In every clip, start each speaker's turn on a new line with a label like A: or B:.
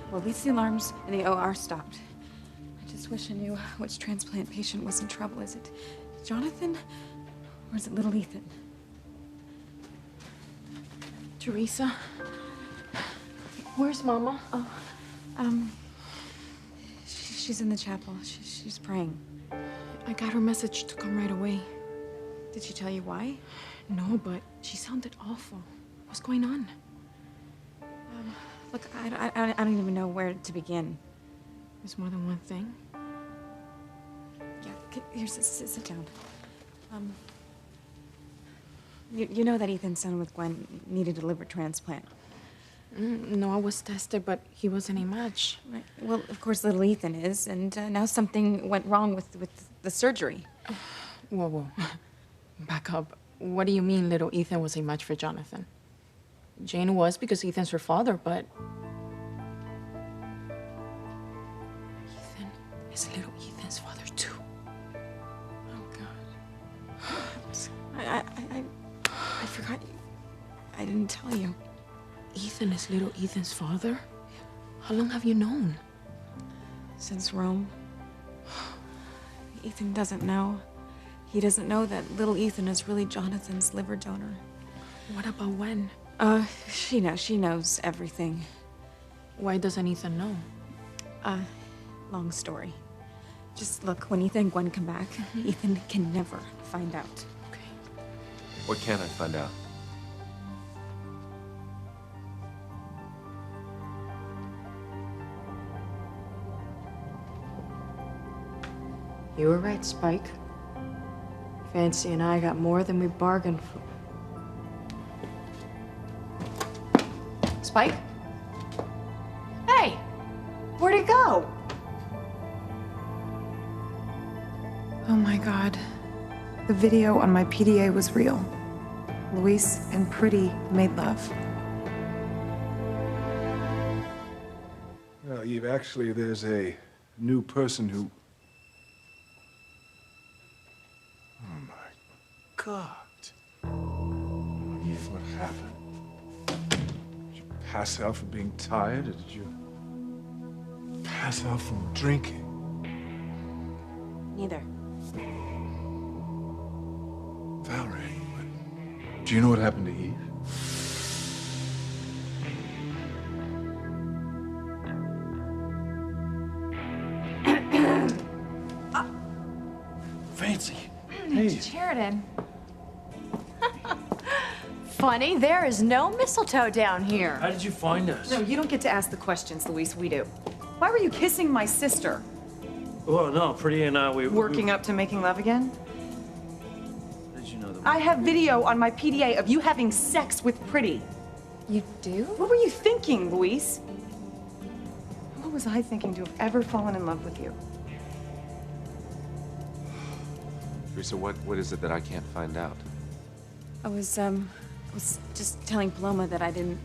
A: Well, at least the alarms in the OR stopped. I just wish I knew which transplant patient was in trouble. Is it Jonathan or is it little Ethan?
B: Teresa? Where's Mama?
A: Oh, she's in the chapel. She's praying.
B: I got her message to come right away.
A: Did she tell you why?
B: No, but she sounded awful. What's going on?
A: Look, I don't even know where to begin.
B: There's more than one thing.
A: Yeah, here, sit down. You know that Ethan's son with Gwen needed a liver transplant.
B: No, I was tested, but he wasn't a match.
A: Right. Well, of course, little Ethan is, and now something went wrong with the surgery.
B: Whoa. Back up. What do you mean little Ethan was a match for Jonathan? Jane was because Ethan's her father, but... Ethan is little Ethan's father, too. Oh, God.
A: I forgot you. I didn't tell you.
B: Ethan is little Ethan's father? How long have you known?
A: Since Rome. Ethan doesn't know. He doesn't know that little Ethan is really Jonathan's liver donor.
B: What about when?
A: She knows everything.
B: Why doesn't Ethan know?
A: Long story. Just look, when Ethan and Gwen come back, Ethan can never find out.
B: Okay.
C: What can I find out?
B: You were right, Spike. Fancy and I got more than we bargained for. Spike? Hey! Where'd he go?
D: Oh my God. The video on my PDA was real. Luis and Pretty made love.
E: Well, Eve, actually, there's a new person who... Oh, my God. Eve, what happened? Did you pass out from being tired, or did you pass out from drinking?
A: Neither.
E: Valerie, do you know what happened to Eve? Fancy. Hey.
F: Sheridan. Funny, there is no mistletoe down here.
G: How did you find us?
D: No, you don't get to ask the questions, Luis. We do. Why were you kissing my sister?
G: Oh, no, Pretty and I,
D: Working up to making love again?
G: How did you know that?
D: I have video on my PDA of you having sex with Pretty.
F: You do?
D: What were you thinking, Luis? What was I thinking to have ever fallen in love with you?
C: Teresa, what is it that I can't find out?
A: I was just telling Paloma that I didn't,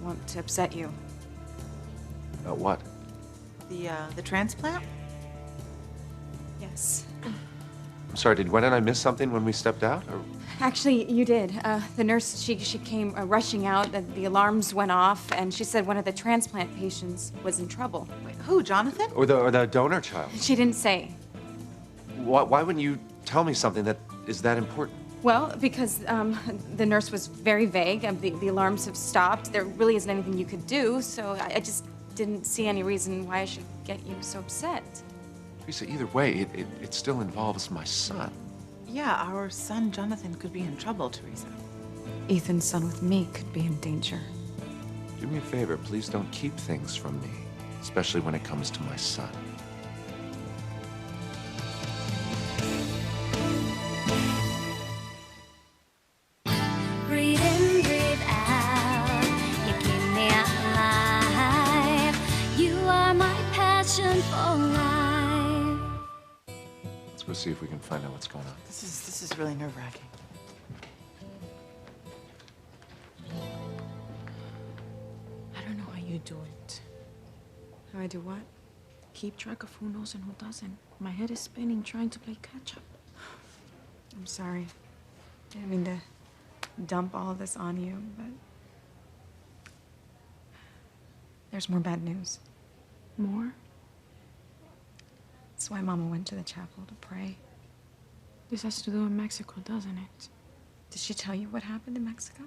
A: want to upset you.
C: About what?
H: The transplant?
A: Yes.
C: I'm sorry, did Gwen and I miss something when we stepped out? Or...
A: Actually, you did. The nurse, she came rushing out. The alarms went off, and she said one of the transplant patients was in trouble.
H: Wait, who, Jonathan?
C: Or the donor child?
A: She didn't say.
C: Why wouldn't you tell me something that is that important?
A: Well, because the nurse was very vague. The alarms have stopped. There really isn't anything you could do, so I just didn't see any reason why I should get you so upset.
C: Teresa, either way, it still involves my son.
H: Yeah, our son Jonathan could be in trouble, Teresa.
A: Ethan's son with me could be in danger.
C: Do me a favor, please don't keep things from me, especially when it comes to my son.
I: Breathe in, breathe out. You keep me alive. You are my passion for life.
C: Let's go see if we can find out what's going on.
H: This is really nerve-wracking.
B: I don't know how you do it.
A: How I do what?
B: Keep track of who knows and who doesn't. My head is spinning trying to play catch-up.
A: I'm sorry. I didn't mean to dump all of this on you, but There's more bad news.
B: More?
A: That's why Mama went to the chapel to pray.
B: This has to do with Mexico, doesn't it?
A: Did she tell you what happened in Mexico?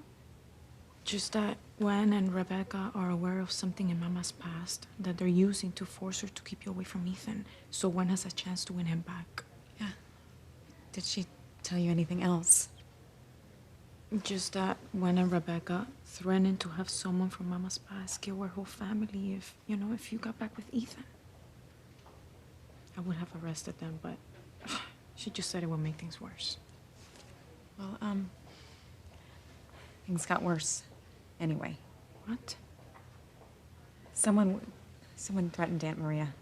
B: Just that Gwen and Rebecca are aware of something in Mama's past that they're using to force her to keep you away from Ethan, so Gwen has a chance to win him back.
A: Yeah. Did she tell you anything else?
B: Just that Gwen and Rebecca threatened to have someone from Mama's past kill our whole family if you got back with Ethan. I would have arrested them, but she just said it would make things worse.
A: Well, things got worse. Anyway.
B: What?
A: Someone threatened Aunt Maria.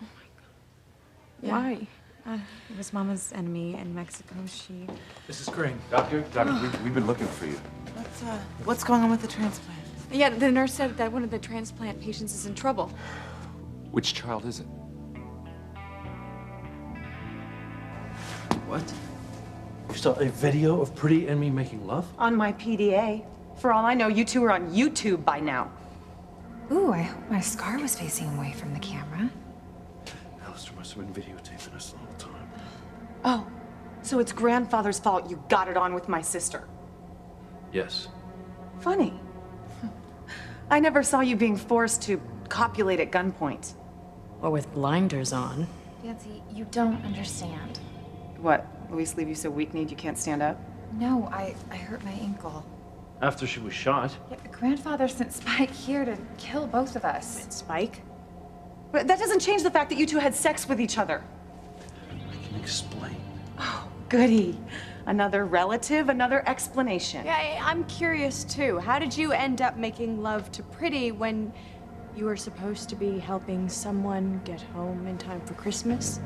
B: Oh my God.
A: Yeah.
B: Why?
A: It was Mama's enemy in Mexico. She...
G: Mrs. Crane.
C: Doctor, we've been looking for you.
H: What's going on with the transplant?
A: Yeah, the nurse said that one of the transplant patients is in trouble.
C: Which child is it?
G: What? You saw a video of Pretty and me making love?
J: On my PDA. For all I know, you two are on YouTube by now.
D: Ooh, I hope my scar was facing away from the camera.
G: Alistair must have been videotaping us the whole time.
J: Oh, so it's grandfather's fault you got it on with my sister.
G: Yes.
J: Funny. I never saw you being forced to copulate at gunpoint.
F: Or with blinders on.
D: Nancy, you don't understand.
J: What? Luis leave you so weak-kneed you can't stand up?
D: No, I hurt my ankle.
G: After she was shot.
D: Yeah, grandfather sent Spike here to kill both of us.
J: Spike? But that doesn't change the fact that you two had sex with each other.
G: I can explain.
J: Oh, goody. Another relative, another explanation.
F: Yeah, I'm curious too. How did you end up making love to Pretty when you were supposed to be helping someone get home in time for Christmas?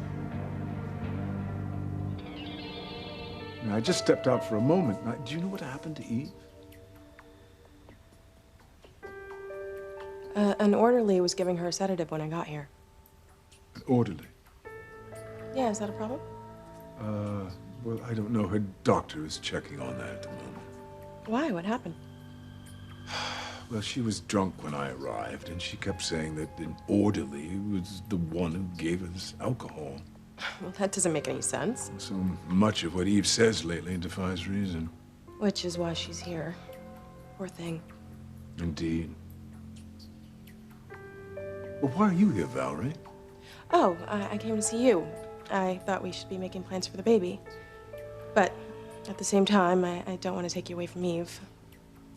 E: I just stepped out for a moment. Now, do you know what happened to Eve?
K: An orderly was giving her a sedative when I got here.
E: An orderly?
K: Yeah, is that a problem?
E: Well, I don't know. Her doctor is checking on that at the moment.
K: Why? What happened?
E: Well, she was drunk when I arrived, and she kept saying that an orderly was the one who gave her this alcohol.
K: Well, that doesn't make any sense.
E: So much of what Eve says lately defies reason.
K: Which is why she's here. Poor thing.
E: Indeed. Well, why are you here, Valerie?
K: Oh, I came to see you. I thought we should be making plans for the baby. But at the same time, I don't want to take you away from Eve.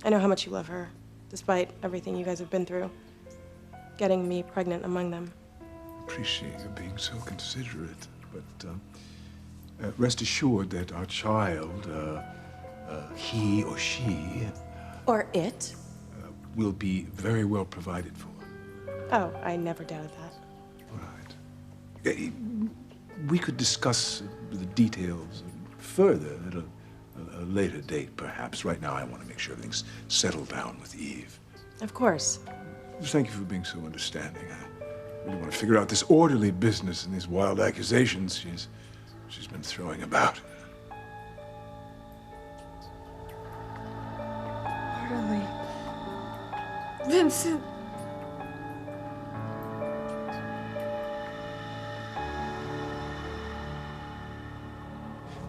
K: I know how much you love her, despite everything you guys have been through. Getting me pregnant among them.
E: Appreciate you being so considerate, but rest assured that our child, he or she,
K: or it,
E: will be very well provided for.
K: Oh, I never doubted that.
E: All right. We could discuss the details further at a later date, perhaps. Right now, I want to make sure everything's settled down with Eve.
K: Of course.
E: Thank you for being so understanding. I really want to figure out this orderly business and these wild accusations she's been throwing about.
D: Orderly. Vincent.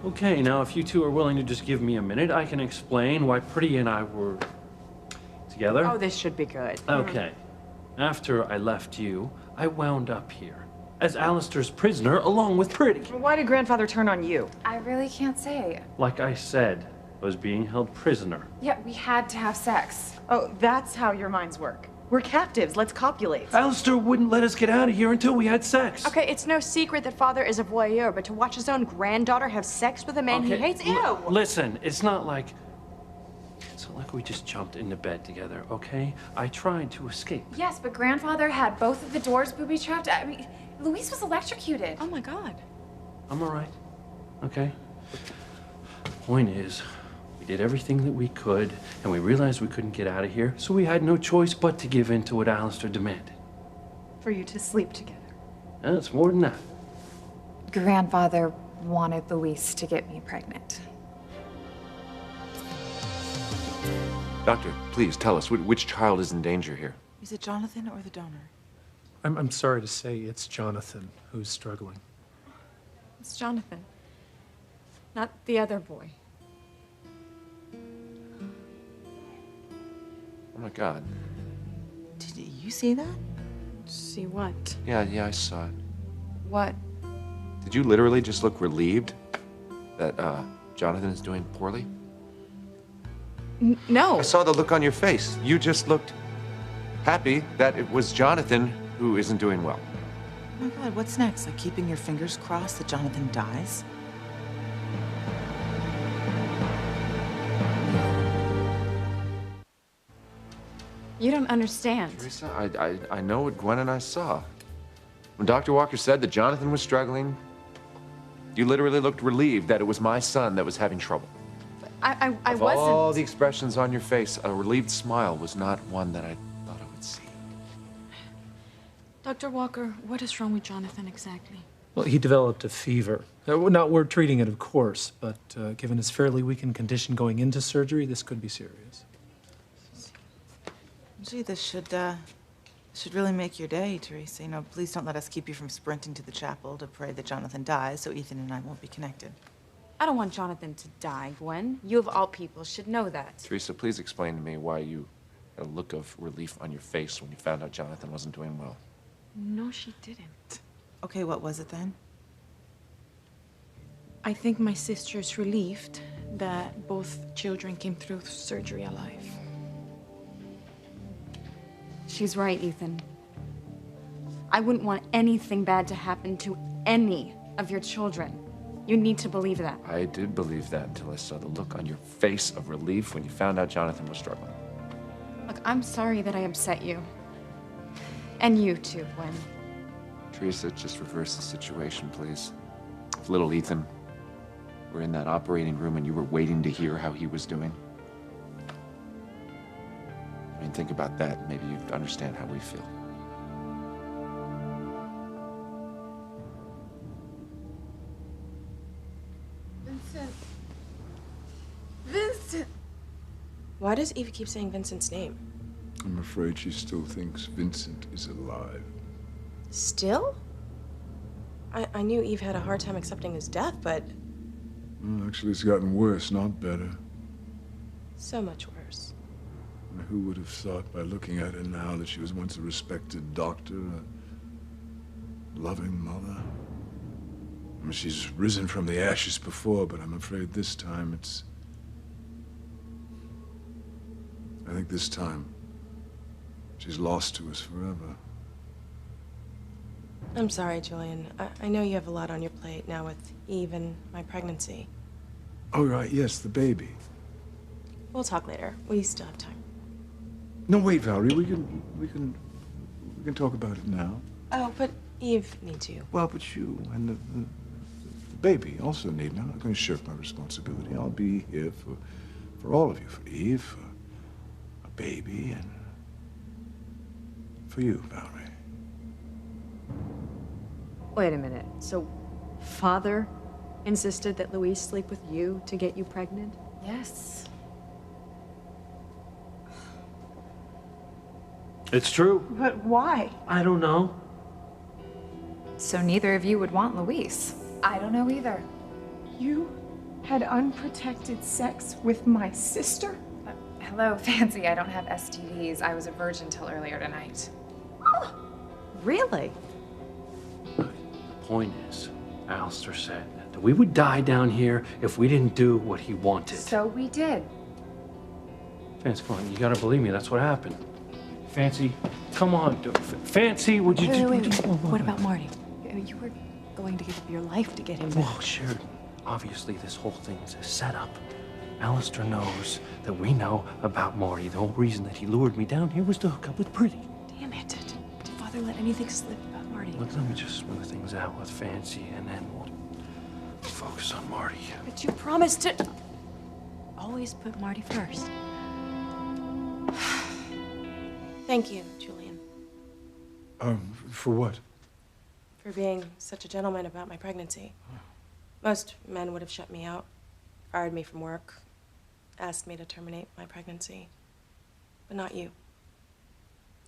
G: Okay, now if you two are willing to just give me a minute, I can explain why Pretty and I were together.
F: Oh, this should be good.
G: Okay. After I left you, I wound up here as Alistair's prisoner along with Pretty.
J: Why did grandfather turn on you?
D: I really can't say.
G: Like I said, I was being held prisoner.
D: Yeah, we had to have sex.
J: Oh, that's how your minds work. We're captives. Let's copulate.
G: Alistair wouldn't let us get out of here until we had sex.
F: Okay, it's no secret that father is a voyeur, but to watch his own granddaughter have sex with a man he hates, ew!
G: Listen, it's not like we just jumped into bed together, okay? I tried to escape.
D: Yes, but grandfather had both of the doors booby-trapped. I mean, Luis was electrocuted.
F: Oh my God.
G: I'm all right, okay? The point is, we did everything that we could, and we realized we couldn't get out of here, so we had no choice but to give in to what Alistair demanded.
J: For you to sleep together.
G: And it's more than that.
D: Grandfather wanted Luis to get me pregnant.
C: Doctor, please tell us, which child is in danger here?
H: Is it Jonathan or the donor?
L: I'm sorry to say it's Jonathan who's struggling.
A: It's Jonathan, not the other boy.
C: Oh my God.
H: Did you see that?
B: See what?
C: Yeah, I saw it.
B: What?
C: Did you literally just look relieved that Jonathan is doing poorly?
B: No.
C: I saw the look on your face. You just looked happy that it was Jonathan who isn't doing well.
H: Oh my God, what's next? Like keeping your fingers crossed that Jonathan dies?
A: You don't understand.
C: Teresa, I know what Gwen and I saw. When Dr. Walker said that Jonathan was struggling, you literally looked relieved that it was my son that was having trouble.
A: I
C: Of
A: wasn't.
C: all the expressions on your face, a relieved smile was not one that I thought I would see.
B: Dr. Walker, what is wrong with Jonathan exactly?
L: Well, he developed a fever. We're treating it, of course, but given his fairly weakened condition going into surgery, this could be serious.
H: Gee, this should really make your day, Teresa. You know, please don't let us keep you from sprinting to the chapel to pray that Jonathan dies so Ethan and I won't be connected.
A: I don't want Jonathan to die, Gwen. You of all people should know that.
C: Teresa, please explain to me why you had a look of relief on your face when you found out Jonathan wasn't doing well.
B: No, she didn't.
H: Okay, what was it then?
B: I think my sister's relieved that both children came through surgery alive.
A: She's right, Ethan. I wouldn't want anything bad to happen to any of your children. You need to believe that.
C: I did believe that until I saw the look on your face of relief when you found out Jonathan was struggling.
A: Look, I'm sorry that I upset you. And you too, Gwen.
C: Teresa, just reverse the situation, please. If little Ethan were in that operating room and you were waiting to hear how he was doing, I mean, think about that. Maybe you'd understand how we feel.
K: Vincent. Vincent! Why does Eve keep saying Vincent's name?
E: I'm afraid she still thinks Vincent is alive.
K: Still? I knew Eve had a hard time accepting his death, but
E: Well, actually, it's gotten worse, not better.
K: so much worse.
E: Who would have thought by looking at her now that she was once a respected doctor, a loving mother? I mean, she's risen from the ashes before, but I'm afraid this time I think this time she's lost to us forever.
K: I'm sorry, Julian. I know you have a lot on your plate now with Eve and my pregnancy.
E: Oh, right, yes, the baby.
K: We'll talk later. We still have time.
E: No, wait, Valerie, we can talk about it now.
K: Oh, but Eve needs you.
E: Well, but you and the baby also need me. I'm not going to shirk my responsibility. I'll be here for all of you, for Eve, for a baby, and for you, Valerie.
F: Wait a minute. So, Father insisted that Louise sleep with you to get you pregnant?
B: Yes.
G: It's true.
J: But why?
G: I don't know.
D: So neither of you would want Luis.
M: I don't know either.
J: You had unprotected sex with my sister?
M: Hello, Fancy. I don't have STDs. I was a virgin till earlier tonight.
F: Really?
G: The point is, Alistair said that we would die down here if we didn't do what he wanted.
M: So we did.
G: Fancy, come on, you gotta believe me, that's what happened. Fancy, come on. Fancy, would you do?
F: Wait. What about Marty? You were going to give up your life to get him back.
G: Well, Sheridan, obviously this whole thing is a setup. Alistair knows that we know about Marty. The whole reason that he lured me down here was to hook up with Pretty.
K: Damn it. Did Father let anything slip about Marty?
G: Look, let me just smooth things out with Fancy, and then we'll focus on Marty.
K: But you promised to always put Marty first. Thank you, Julian,
E: For what?
K: for being such a gentleman about my pregnancy. Most men would have shut me out, fired me from work, asked me to terminate my pregnancy. But not you.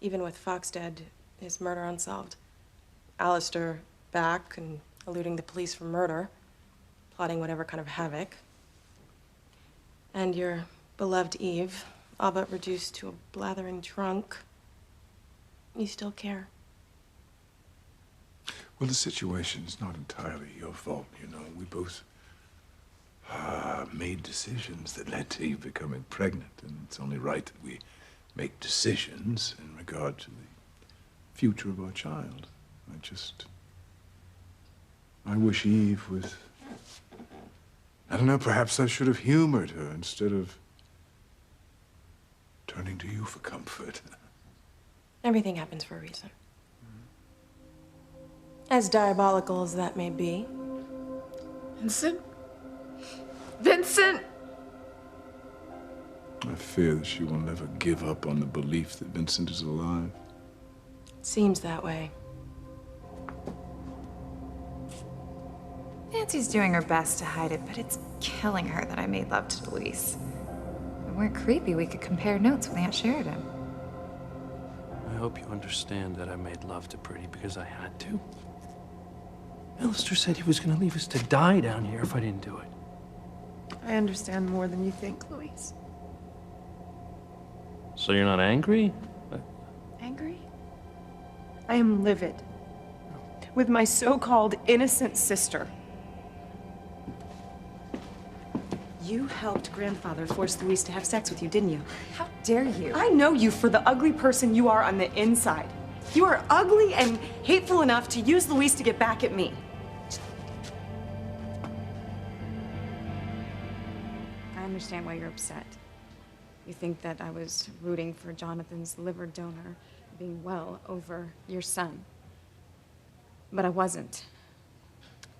K: even with Fox dead, his murder unsolved. Alistair back and eluding the police for murder, plotting whatever kind of havoc. And your beloved Eve, all but reduced to a blathering drunk. You still care.
E: Well, the situation's not entirely your fault, you know. We both made decisions that led to you becoming pregnant, and it's only right that we make decisions in regard to the future of our child. I wish Eve was... I don't know, perhaps I should have humored her instead of turning to you for comfort.
K: Everything happens for a reason. As diabolical as that may be.
B: Vincent? Vincent!
E: I fear that she will never give up on the belief that Vincent is alive.
K: It seems that way.
M: Nancy's doing her best to hide it, but it's killing her that I made love to Luis. If it weren't creepy, we could compare notes with Aunt Sheridan.
G: I hope you understand that I made love to Pretty because I had to. Alistair said he was going to leave us to die down here if I didn't do it.
D: I understand more than you think, Luis.
G: So you're not angry?
D: Angry? I am livid. With my so-called innocent sister. You helped grandfather force Luis to have sex with you, didn't you?
M: How dare you?
D: I know you for the ugly person you are on the inside. You are ugly and hateful enough to use Luis to get back at me.
A: I understand why you're upset. You think that I was rooting for Jonathan's liver donor being well over your son. But I wasn't.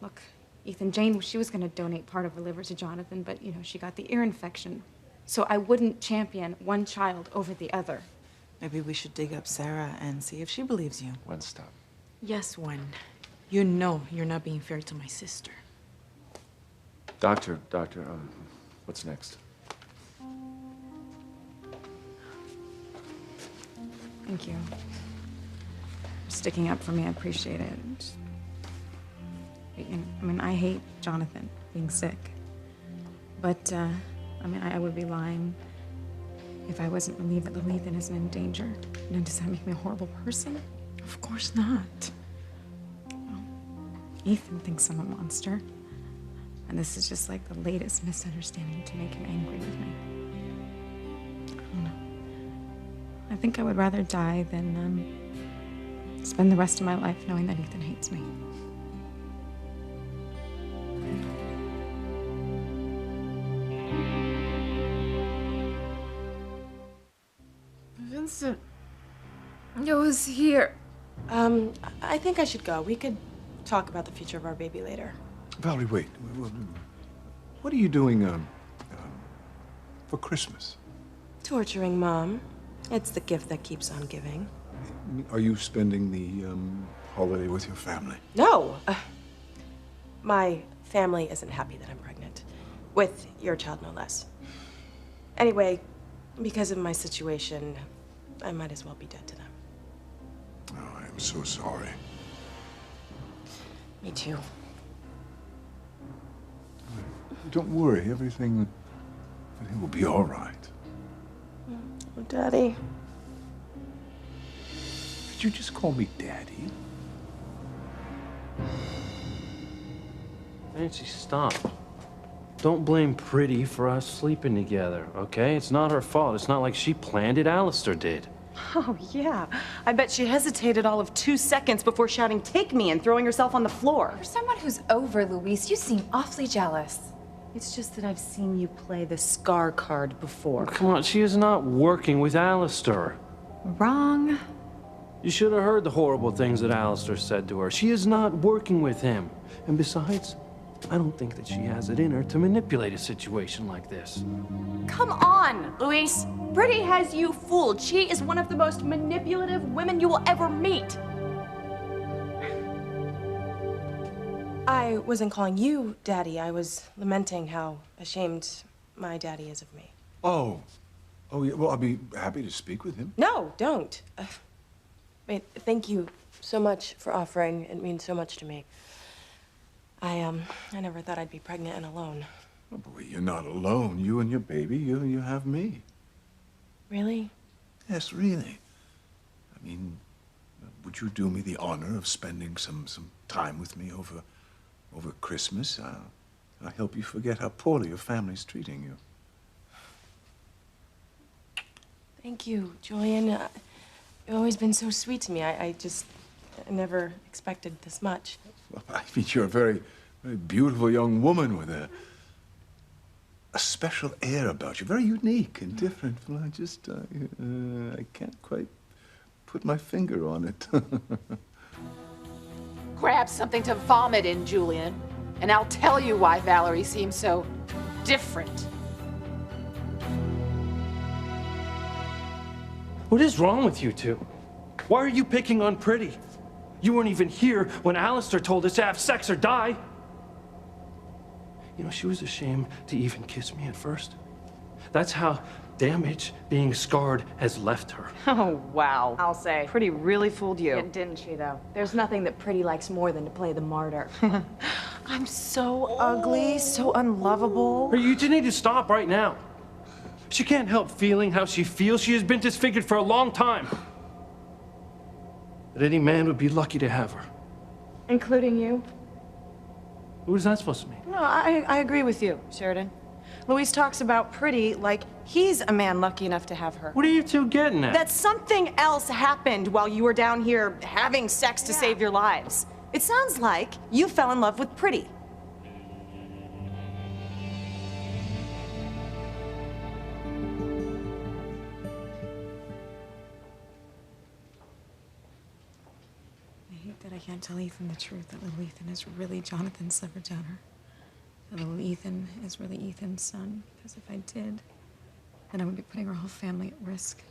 A: Look, Ethan, Jane, she was gonna donate part of her liver to Jonathan, but, you know, she got the ear infection. So I wouldn't champion one child over the other.
H: Maybe we should dig up Sarah and see if she believes you.
C: Gwen, stop.
B: Yes, Gwen. You know you're not being fair to my sister.
C: Doctor, what's next?
A: Thank you. For sticking up for me, I appreciate it. I mean, I hate Jonathan being sick. But, I mean, I would be lying if I wasn't relieved that little Ethan isn't in danger. You know, does that make me a horrible person?
B: Of course not.
A: Well, Ethan thinks I'm a monster. And this is just like the latest misunderstanding to make him angry with me. I don't know. I think I would rather die than, spend the rest of my life knowing that Ethan hates me.
B: Vincent, I was here.
K: I think I should go. We could talk about the future of our baby later.
E: Valerie, wait. What are you doing for Christmas?
K: Torturing Mom. It's the gift that keeps on giving.
E: Are you spending the holiday with your family?
K: No. My family isn't happy that I'm pregnant. With your child, no less. Anyway, because of my situation, I might as well be dead to them.
E: Oh, I am so sorry.
K: Me too.
E: Don't worry, everything will be all right.
K: Oh, Daddy.
E: Did you just call me Daddy?
G: Nancy, stop. Don't blame Pretty for us sleeping together, okay? It's not her fault. It's not like she planned it. Alistair did.
D: Oh, yeah. I bet she hesitated all of 2 seconds before shouting, "Take me," and throwing herself on the floor.
M: For someone who's over Luis, you seem awfully jealous.
D: It's just that I've seen you play the scar card before.
G: Come on, she is not working with Alistair.
M: Wrong.
G: You should have heard the horrible things that Alistair said to her. She is not working with him. And besides, I don't think that she has it in her to manipulate a situation like this.
F: Come on, Luis. Pretty has you fooled. She is one of the most manipulative women you will ever meet.
K: I wasn't calling you Daddy. I was lamenting how ashamed my daddy is of me.
E: Oh, yeah. Well, I'll be happy to speak with him.
K: No, don't. Wait, thank you so much for offering. It means so much to me. I never thought I'd be pregnant and alone.
E: Oh, boy, you're not alone. You and your baby, you have me.
K: Really?
E: Yes, really. I mean, would you do me the honor of spending some time with me over Christmas? I'll help you forget how poorly your family's treating you.
K: Thank you, Julian. You've always been so sweet to me. I never expected this much.
E: Well, I mean, you're a very, very beautiful young woman with a special air about you, very unique and different. Well, I can't quite put my finger on it.
N: Grab something to vomit in, Julian, and I'll tell you why Valerie seems so different.
G: What is wrong with you two? Why are you picking on Pretty? You weren't even here when Alistair told us to have sex or die. You know, she was ashamed to even kiss me at first. That's how damaged being scarred has left her.
F: Oh, wow. I'll say. Pretty really fooled you. Didn't she, though? There's nothing that Pretty likes more than to play the martyr.
J: I'm so ugly, so unlovable.
G: You two need to stop right now. She can't help feeling how she feels. She has been disfigured for a long time. But any man would be lucky to have her.
F: Including you?
G: What is that supposed to mean?
J: No, I agree with you, Sheridan. Luis talks about Pretty like he's a man lucky enough to have her.
G: What are you two getting at?
J: That something else happened while you were down here having sex to save your lives. It sounds like you fell in love with Pretty.
A: I can't tell Ethan the truth, that little Ethan is really Jonathan's liver donor. That little Ethan is really Ethan's son. Because if I did, then I would be putting our whole family at risk.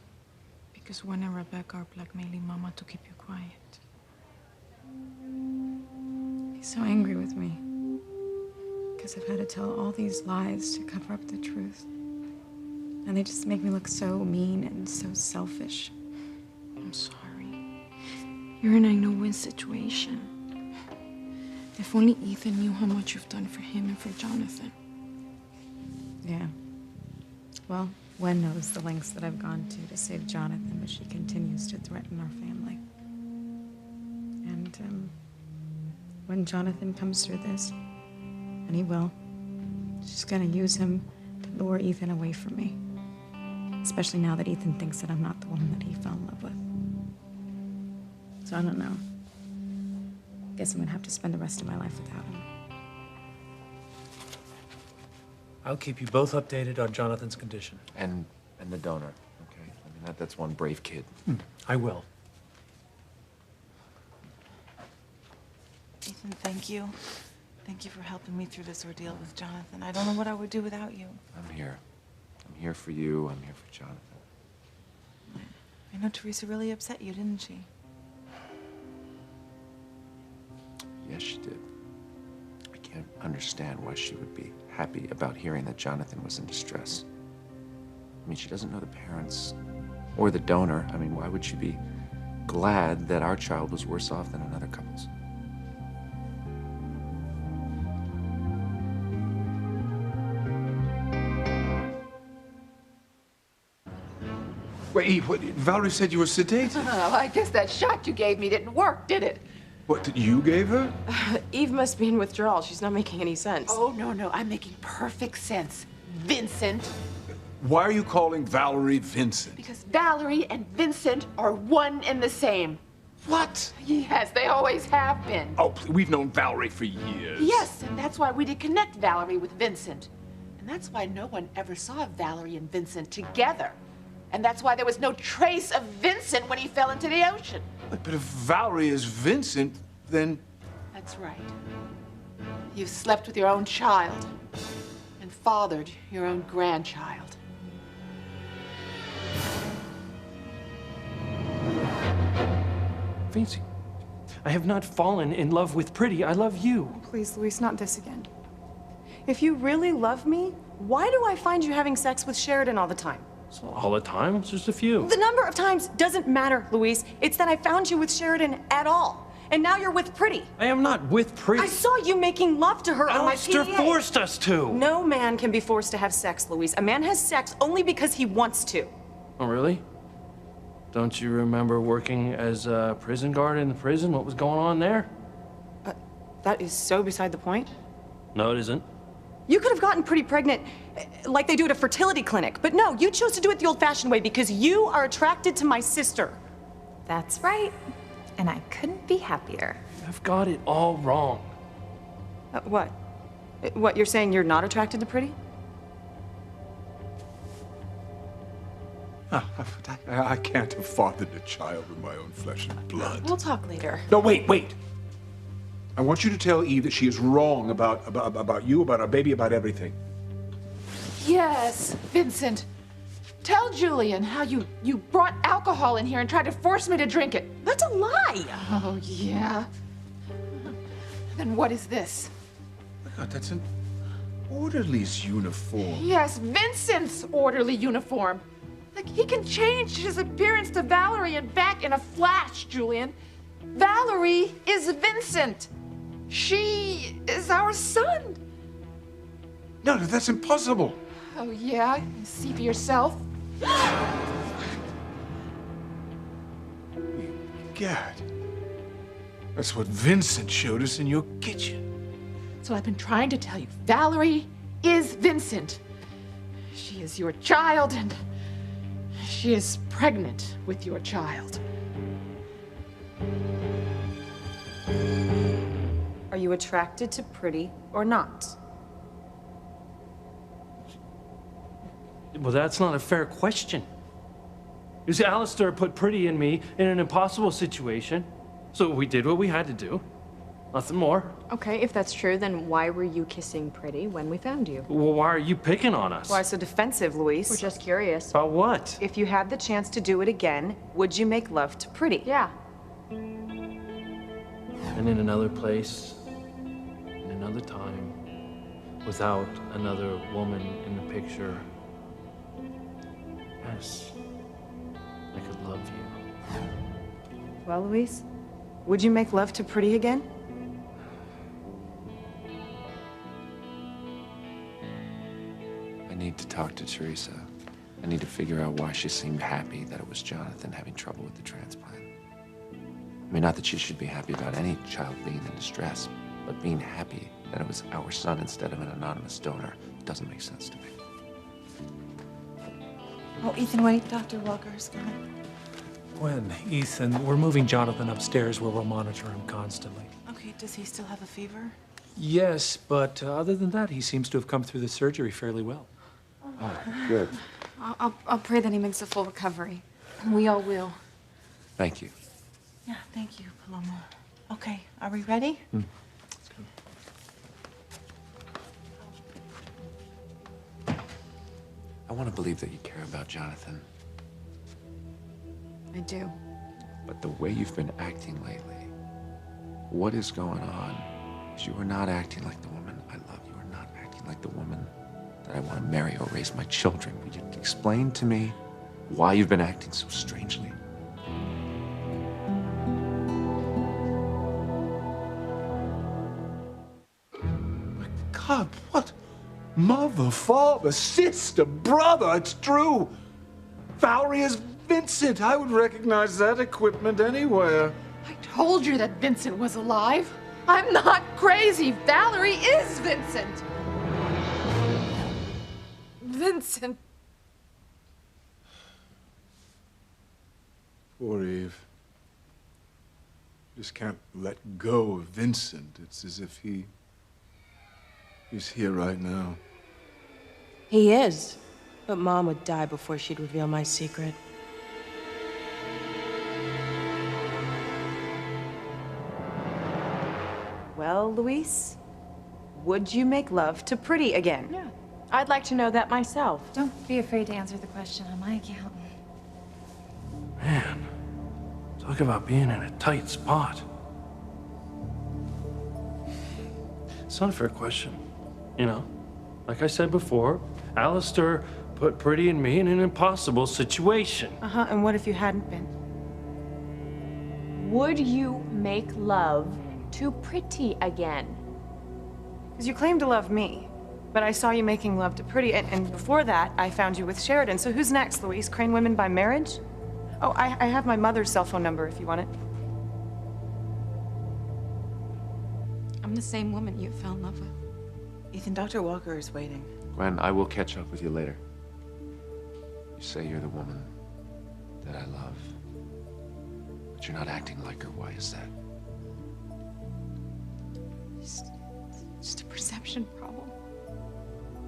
B: Because Gwen and Rebecca are blackmailing Mama to keep you quiet.
A: He's so angry with me. Because I've had to tell all these lies to cover up the truth. And they just make me look so mean and so selfish.
B: I'm sorry. You're in a no-win situation. If only Ethan knew how much you've done for him and for Jonathan.
A: Yeah. Well, Gwen knows the lengths that I've gone to save Jonathan, but she continues to threaten our family. And, when Jonathan comes through this, and he will, she's gonna use him to lure Ethan away from me. Especially now that Ethan thinks that I'm not the woman that he fell in love with. So I don't know. Guess I'm gonna have to spend the rest of my life without him.
L: I'll keep you both updated on Jonathan's condition.
C: And the donor, okay? I mean, that's one brave kid.
L: I will.
H: Ethan, thank you. Thank you for helping me through this ordeal with Jonathan. I don't know what I would do without you.
C: I'm here. I'm here for you. I'm here for Jonathan.
H: I know Teresa really upset you, didn't she?
C: Yes, she did. I can't understand why she would be happy about hearing that Jonathan was in distress. I mean, she doesn't know the parents or the donor. I mean, why would she be glad that our child was worse off than another couple's?
E: Wait, Eve, Valerie said you were sedated.
N: Oh, I guess that shot you gave me didn't work, did it?
E: What, you gave her?
K: Eve must be in withdrawal. She's not making any sense.
N: Oh, no, I'm making perfect sense. Vincent.
E: Why are you calling Valerie Vincent?
N: Because Valerie and Vincent are one and the same.
E: What?
N: Yes, they always have been.
E: Oh, we've known Valerie for years.
N: Yes, and that's why we did connect Valerie with Vincent. And that's why no one ever saw Valerie and Vincent together. And that's why there was no trace of Vincent when he fell into the ocean.
E: But if Valerie is Vincent, then...
N: That's right. You slept with your own child and fathered your own grandchild.
G: Fancy, I have not fallen in love with Pretty. I love you.
J: Please, Luis, not this again. If you really love me, why do I find you having sex with Sheridan all the time?
G: It's not all the time, it's just a few.
J: The number of times doesn't matter, Luis. It's that I found you with Sheridan at all. And now you're with Pretty.
G: I am not with Pretty.
J: I saw you making love to her on my
G: Alistair
J: PDA.
G: forced us to.
J: No man can be forced to have sex, Luis. A man has sex only because he wants to.
G: Oh, really? Don't you remember working as a prison guard in the prison? What was going on there?
J: That is so beside the point.
G: No, it isn't.
J: You could have gotten Pretty pregnant like they do at a fertility clinic. But no, you chose to do it the old-fashioned way because you are attracted to my sister.
M: That's right. And I couldn't be happier.
G: I've got it all wrong.
J: What? What, you're saying you're not attracted to Pretty?
E: I can't have fathered a child with my own flesh and blood.
K: We'll talk later.
E: No, wait. I want you to tell Eve that she is wrong about you, about our baby, about everything.
N: Yes, Vincent. Tell Julian how you brought alcohol in here and tried to force me to drink it.
J: That's a lie.
N: Oh, yeah. Then what is this?
E: Oh my God, that's an orderly's uniform.
N: Yes, Vincent's orderly uniform. Like, he can change his appearance to Valerie and back in a flash, Julian. Valerie is Vincent. She is our son.
E: No, that's impossible.
N: Oh, yeah? See for yourself.
E: Gad, that's what Vincent showed us in your kitchen.
N: So I've been trying to tell you, Valerie is Vincent. She is your child, and she is pregnant with your child.
J: Are you attracted to Pretty or not?
G: Well, that's not a fair question. You see, Alistair put Pretty and me in an impossible situation, so we did what we had to do. Nothing more.
F: Okay, if that's true, then why were you kissing Pretty when we found you?
G: Well, why are you picking on us?
J: Why so defensive, Luis?
F: We're just curious.
G: About what?
J: If you had the chance to do it again, would you make love to Pretty?
F: Yeah.
G: And in another place, in another time, without another woman in the picture, yes, I could love you.
J: Well, Luis, would you make love to Pretty again?
C: I need to talk to Teresa. I need to figure out why she seemed happy that it was Jonathan having trouble with the transplant. I mean, not that she should be happy about any child being in distress, but being happy that it was our son instead of an anonymous donor doesn't make sense to me.
H: Oh, Ethan, wait. Dr. Walker's coming.
L: Gwen, Ethan, we're moving Jonathan upstairs where we'll monitor him constantly.
H: Okay, does he still have a fever?
L: Yes, but other than that, he seems to have come through the surgery fairly well.
E: Oh, good.
A: I'll pray that he makes a full recovery. We all will.
C: Thank you.
H: Yeah, thank you, Paloma. Okay, are we ready?
L: That's good.
C: I want to believe that you care about Jonathan,
A: I do.
C: but the way you've been acting lately, what is going on is you are not acting like the woman I love. You are not acting like the woman that I want to marry or raise my children. Would you explain to me why you've been acting so strangely?
E: God, what? Mother, father, sister, brother, it's true. Valerie is Vincent. I would recognize that equipment anywhere.
N: I told you that Vincent was alive. I'm not crazy. Valerie is Vincent. Vincent.
E: Poor Eve. Just can't let go of Vincent. It's as if he's here right now.
K: He is. But Mom would die before she'd reveal my secret.
J: Well, Luis, would you make love to Pretty again?
K: Yeah. I'd like to know that myself.
M: Don't be afraid to answer the question on my account.
G: Man, talk about being in a tight spot. It's not a fair question, you know? Like I said before, Alistair put Pretty and me in an impossible situation.
D: Uh-huh, and what if you hadn't been?
F: Would you make love to Pretty again?
D: Because you claim to love me, but I saw you making love to Pretty, and before that, I found you with Sheridan. So who's next, Louise? Crane women by marriage? Oh, I have my mother's cell phone number if you want it.
A: I'm the same woman you fell in love with.
H: Ethan, Dr. Walker is waiting.
C: Gwen, I will catch up with you later. You say you're the woman that I love, but you're not acting like her. Why is that?
A: Just a perception problem.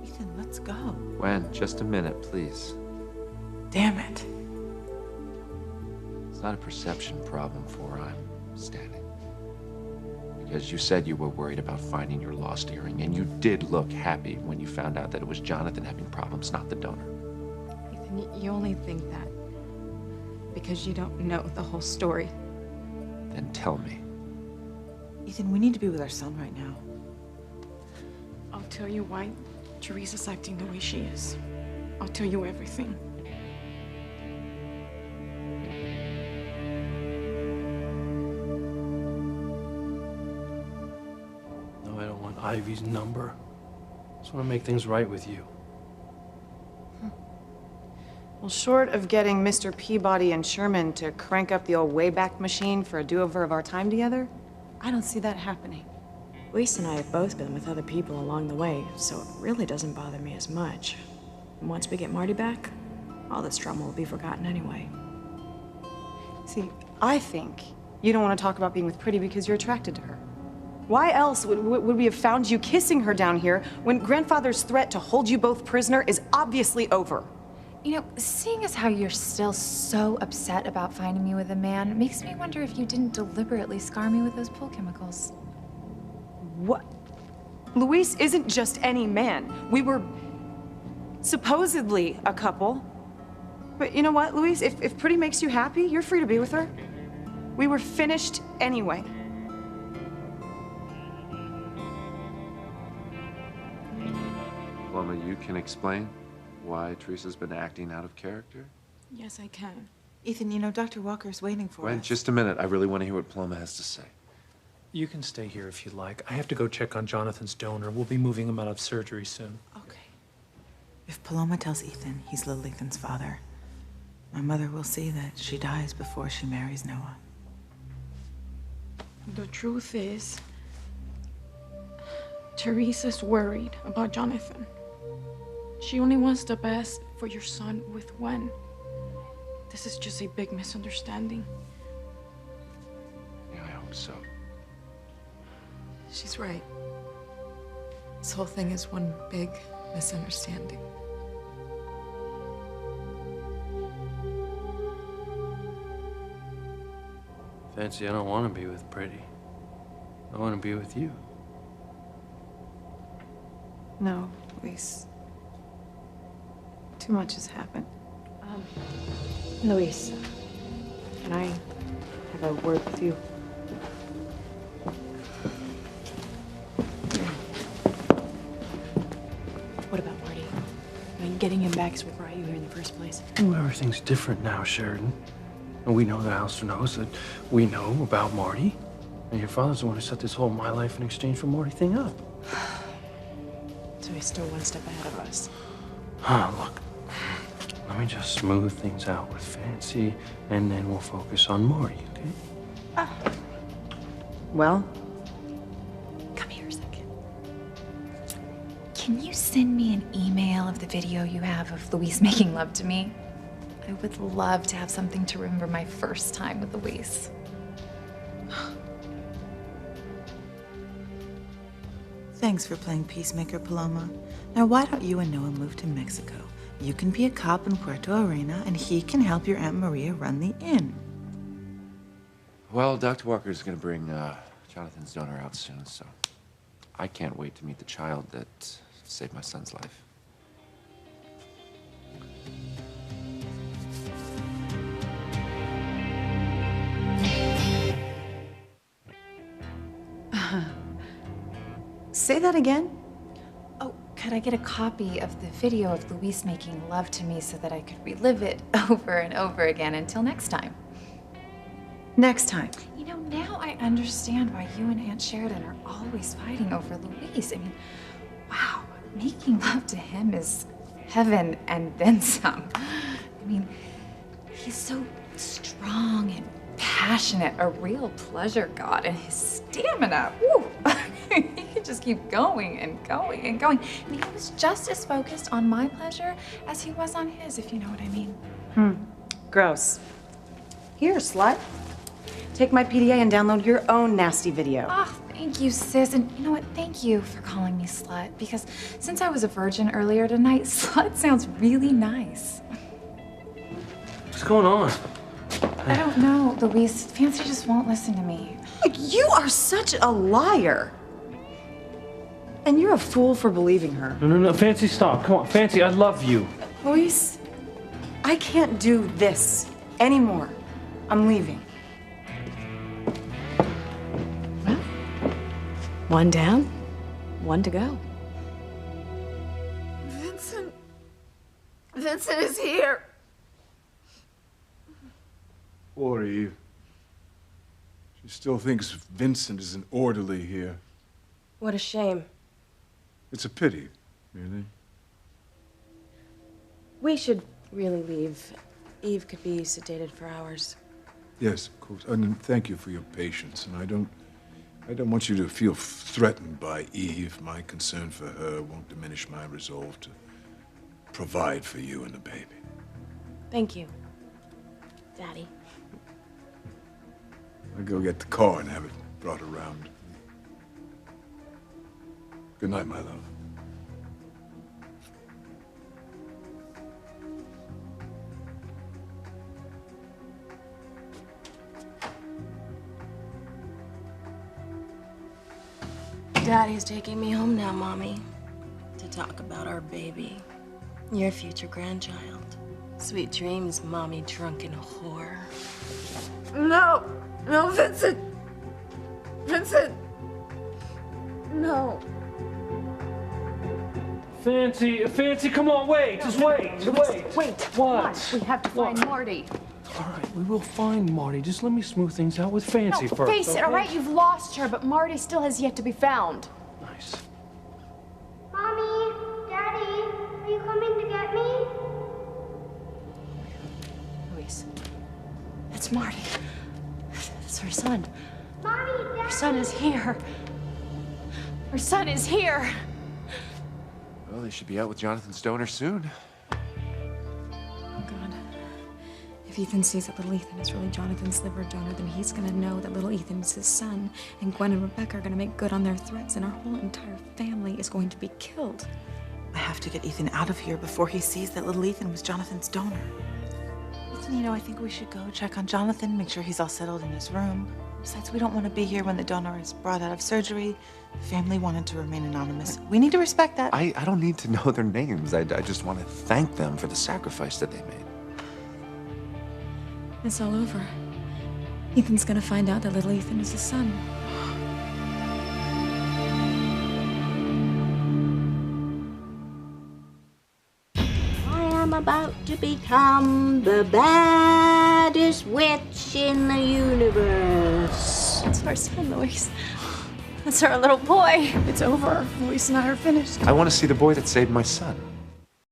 H: Ethan, let's go.
C: Gwen, just a minute, please.
H: Damn it.
C: It's not a perception problem for where I'm standing. Because you said you were worried about finding your lost earring, and you did look happy when you found out that it was Jonathan having problems, not the donor.
A: Ethan, you only think that because you don't know the whole story.
C: Then tell me.
H: Ethan, we need to be with our son right now.
B: I'll tell you why Teresa's acting the way she is. I'll tell you everything.
G: No, I don't want Ivy's number. I just want to make things right with you.
D: Well, short of getting Mr. Peabody and Sherman to crank up the old Wayback Machine for a do-over of our time together, I don't see that happening.
F: Luis and I have both been with other people along the way, so it really doesn't bother me as much. And once we get Marty back, all this drama will be forgotten anyway.
D: See, I think you don't want to talk about being with Pretty because you're attracted to her. Why else would we have found you kissing her down here when Grandfather's threat to hold you both prisoner is obviously over?
M: You know, seeing as how you're still so upset about finding me with a man makes me wonder if you didn't deliberately scar me with those pool chemicals.
D: What? Luis isn't just any man. We were supposedly a couple. But you know what, Luis? If Pretty makes you happy, you're free to be with her. We were finished anyway.
C: Paloma, you can explain why Teresa's been acting out of character?
B: Yes, I can.
H: Ethan, you know, Dr. Walker's waiting for
C: Gwen,
H: us.
C: just a minute. I really want to hear what Paloma has to say.
L: You can stay here if you'd like. I have to go check on Jonathan's donor. We'll be moving him out of surgery soon.
H: Okay. If Paloma tells Ethan he's little Ethan's father, my mother will see that she dies before she marries Noah.
B: The truth is, Teresa's worried about Jonathan. She only wants the best for your son with Gwen. This is just a big misunderstanding.
C: Yeah, I hope so.
A: She's right. This whole thing is one big misunderstanding.
G: Fancy, I don't want to be with Pretty. I want to be with you.
D: No, Luis. Too much has happened.
F: Luis, can I have a word with you? What about Marty? I mean, getting him back is what brought you here in the first place.
G: Well, everything's different now, Sheridan. And we know that Alistair knows that we know about Marty. And your father's the one who set this whole my life in exchange for Marty thing up.
F: So he's still one step ahead of us.
G: Look, let me just smooth things out with Fancy, and then we'll focus on Marty, okay?
D: Well?
M: Come here a second. Can you send me an email of the video you have of Luis making love to me? I would love to have something to remember my first time with Luis.
H: Thanks for playing peacemaker, Paloma. Now, why don't you and Noah move to Mexico? You can be a cop in Puerto Arena, and he can help your Aunt Maria run the inn.
C: Well, Dr. Walker's going to bring Jonathan's donor out soon, so I can't wait to meet the child that saved my son's life.
D: Say that again?
H: Oh,
M: could I get a copy of the video of Luis making love to me so that I could relive it over and over again until next time?
D: Next time.
M: You know, now I understand why you and Aunt Sheridan are always fighting over Luis. I mean, wow, making love to him is heaven and then some. I mean, he's so strong and passionate, a real pleasure god, and his stamina, woo! He can just keep going and going and going. I mean, he was just as focused on my pleasure as he was on his, if you know what I mean.
D: Gross. Here, slut. Take my PDA and download your own nasty video.
M: Oh, thank you, sis. And you know what? Thank you for calling me slut, because since I was a virgin earlier tonight, slut sounds really nice.
G: What's going on?
M: I don't know, Luis. Fancy just won't listen to me.
D: Like, you are such a liar. And you're a fool for believing her.
G: No, Fancy, stop. Come on, Fancy, I love you.
D: Luis, I can't do this anymore. I'm leaving.
F: One down, one to go.
N: Vincent. Vincent is here.
E: Poor Eve. She still thinks Vincent is an orderly here.
K: What a shame.
E: It's a pity, really.
K: We should really leave. Eve could be sedated for hours.
E: Yes, of course. And thank you for your patience. And I don't want you to feel threatened by Eve. My concern for her won't diminish my resolve to provide for you and the baby.
K: Thank you, Daddy.
E: I'll go get the car and have it brought around. Good night, my love.
K: Daddy's taking me home now, Mommy, to talk about our baby, your future grandchild. Sweet dreams, Mommy, drunken whore.
N: No, Vincent. Vincent. No.
G: Fancy, come on, wait, just wait.
N: Wait,
G: What?
N: We have to find Marty.
G: All right, we will find Marty. Just let me smooth things out with Fancy first.
N: Face it, all right? You've lost her, but Marty still has yet to be found.
G: Nice.
I: Mommy, Daddy, are you coming to get me?
F: Luis, that's Marty. That's her son.
I: Mommy, Daddy.
F: Her son is here. Her son is here.
C: Well, they should be out with Jonathan's donor soon.
A: Oh, God. If Ethan sees that little Ethan is really Jonathan's liver donor, then he's gonna know that little Ethan is his son, and Gwen and Rebecca are gonna make good on their threats, and our whole entire family is going to be killed.
H: I have to get Ethan out of here before he sees that little Ethan was Jonathan's donor. Ethan, you know, I think we should go check on Jonathan, make sure he's all settled in his room. Besides, we don't want to be here when the donor is brought out of surgery. The family wanted to remain anonymous. We need to respect that.
C: I don't need to know their names. I just want to thank them for the sacrifice that they made.
A: It's all over. Ethan's gonna find out that little Ethan is his son.
O: I am about to become the baddest witch in the universe.
F: That's our son, Luis. That's our little boy.
K: It's over. Luis and I are finished.
C: I want to see the boy that saved my son.